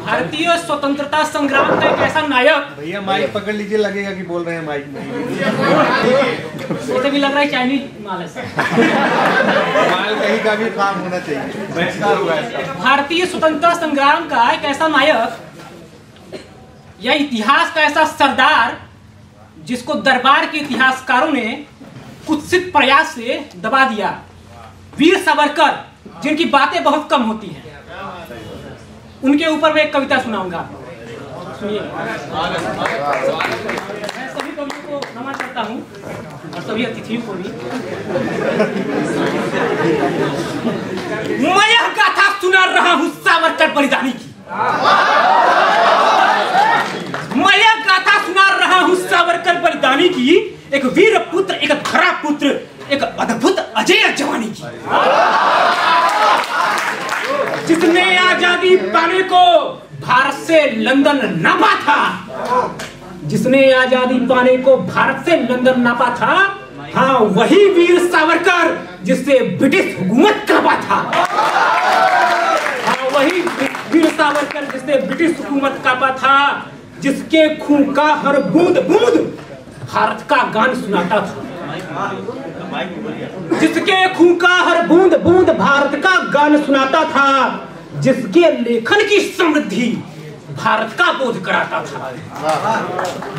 भारतीय स्वतंत्रता संग्राम का एक ऐसा नायक। भैया माइक पकड़ लीजिए, लगेगा कि बोल रहे हैं माइक में। मुझे भी लग रहा है चाइनीज माल है। माल कहीं का भी काम होना चाहिए। भारतीय स्वतंत्रता संग्राम का एक ऐसा नायक या इतिहास का ऐसा सरदार जिसको दरबार के इतिहासकारों ने कुत्सित प्रयास से दबा दिया, वीर सावरकर, जिनकी बातें बहुत कम होती हैं। उनके ऊपर मैं एक कविता सुनाऊंगा, सुनिए। मैं सभी कवियों को नमन करता हूं और सभी अतिथियों को भी। मैं यह गाथा सुना रहा हूं सावरकर बलिदानी की। मैं यह गाथा सुना रहा हूं सावरकर बलिदानी की, एक वीर पुत्र, एक धरा पुत्र, एक अद्भुत अजय जवानी की, जिसने आजादी पाने को भारत से लंदन नापा था, जिसने आजादी पाने को भारत से लंदन नापा था। हाँ, वही वीर सावरकर जिससे ब्रिटिश हुकूमत काबा था। हाँ, वही वीर सावरकर जिससे ब्रिटिश हुकूमत काबा था, जिसके खून का हर बूंद बूंद भारत का गान सुनाता था, जिसके खून का हर बूंद बूंद भारत का गान सुनाता था, जिसके लेखन की समृद्धि भारत का बोध कराता था,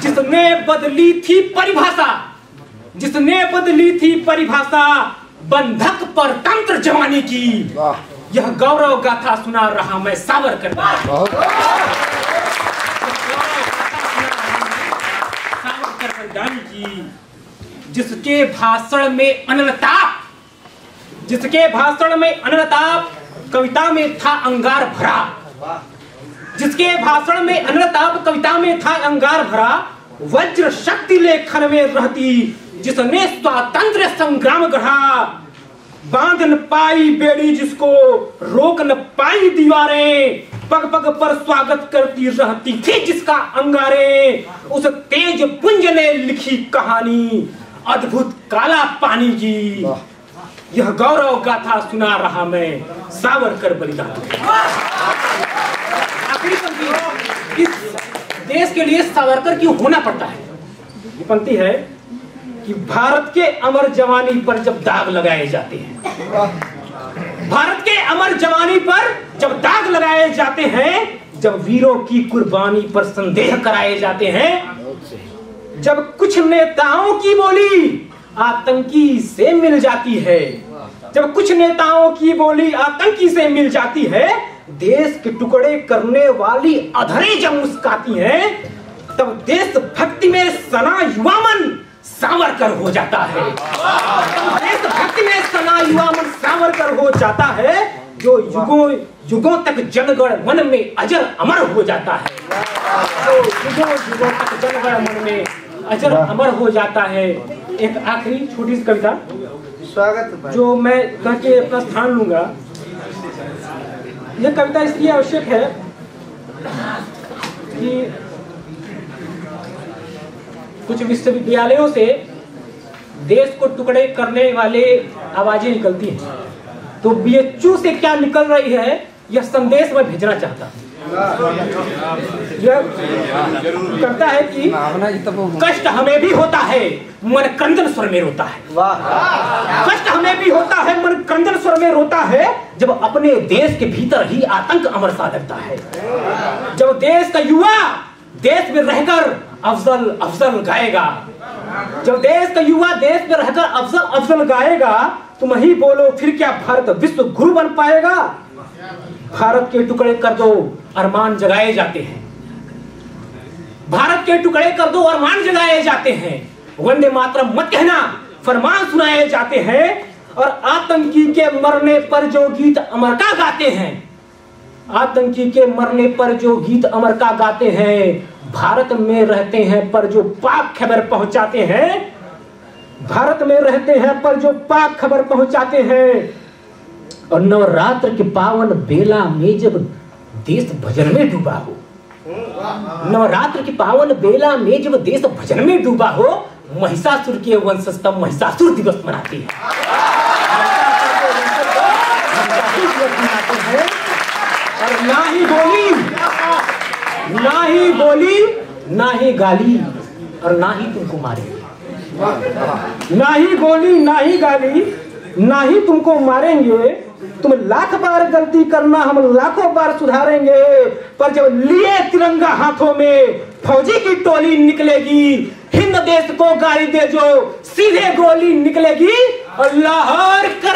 जिसने बदली थी परिभाषा, जिसने बदली थी परिभाषा बंधक पर तंत्र जवानी की। यह गौरव गाथा सुना रहा मैं सावरकर बलिदानी की, जिसके भाषण में अनलताप, जिसके भाषण में अनलताप, कविता में था अंगार भरा, जिसके भाषण में अनलताप, कविता में था अंगार भरा, वज्र शक्ति लेखन में रहती, जिसने स्वातंत्र्य संग्राम गढ़ा, बांध न पाई बेड़ी जिसको, रोक न पाई दीवारें, पग पग पर स्वागत करती रहती थी जिसका अंगारे, उस तेज पुंज ने लिखी कहानी अद्भुत काला पानी की। यह गौरव गाथा सुना रहा मैं सावरकर बलिदानी। आखिरी पंक्ति, इस देश के लिए सावरकर क्यों होना पड़ता है? ये पंक्ति है कि भारत के अमर जवानी पर जब दाग लगाए जाते हैं, भारत के अमर जवानी पर जब दाग लगाए जाते हैं, जब वीरों की कुर्बानी पर संदेह कराए जाते हैं, जब कुछ नेताओं की बोली आतंकी से मिल जाती है, जब कुछ नेताओं की बोली आतंकी से मिल जाती है, देश के टुकड़े करने वाली अधरें जब मुस्काती हैं, तब देशभक्ति में सना युवा मन सावरकर हो जाता है। देशभक्ति में सना युवा मन सावरकर हो जाता है, जो युगों युगों तक जनगण मन में अजर अमर हो जाता है, जो युगों युगों तक जनगण मन में अजर अमर हो जाता है। एक आखिरी छोटी सी कविता, स्वागत, जो मैं कह के अपना स्थान लूंगा। यह कविता इसलिए आवश्यक है कि कुछ विश्वविद्यालयों से देश को टुकड़े करने वाले आवाजें निकलती हैं, तो बीएचयू से क्या निकल रही है यह संदेश मैं भेजना चाहता हूँ। यह करता है कि कष्ट हमें भी होता है, मन क्रंदन स्वर में रोता है। कष्ट हमें भी होता है, मन क्रंदन स्वर में रोता है, जब अपने देश के भीतर ही आतंक अमर सा लगता है। जब देश का युवा देश में रहकर अफजल अफजल गाएगा, जब देश का युवा देश में रहकर अफजल अफजल गाएगा, तुम ही बोलो फिर क्या भारत विश्व गुरु बन पाएगा? भारत के टुकड़े कर दो अरमान जगाए जाते हैं, भारत के टुकड़े कर दो अरमान जगाए जाते हैं, वंदे मातरम मत कहना फरमान सुनाए जाते हैं, और आतंकी के मरने पर जो गीत अमर का गाते हैं, आतंकी के मरने पर जो गीत अमर का गाते हैं, भारत में रहते हैं पर जो पाक खबर पहुंचाते हैं, भारत में रहते हैं पर जो पाक खबर पहुंचाते हैं, और नवरात्र के पावन बेला में जब देश भजन में डूबा हो, नवरात्र के पावन बेला में जब देश भजन में डूबा हो, महिषासुर के वंशस्तम महिषासुर दिवस मनाते हैं। और ना ही बोली ही गोली ना ही गाली और ना ही तुमको मारेंगे। ना ही गोली ना ही गाली ना ही तुमको मारेंगे। तुम लाख बार गलती करना, हम लाखों बार सुधारेंगे। पर जब लिए तिरंगा हाथों में फौजी की टोली निकलेगी, हिंद देश को गाली दे जो सीधे गोली निकलेगी और लाहौर कर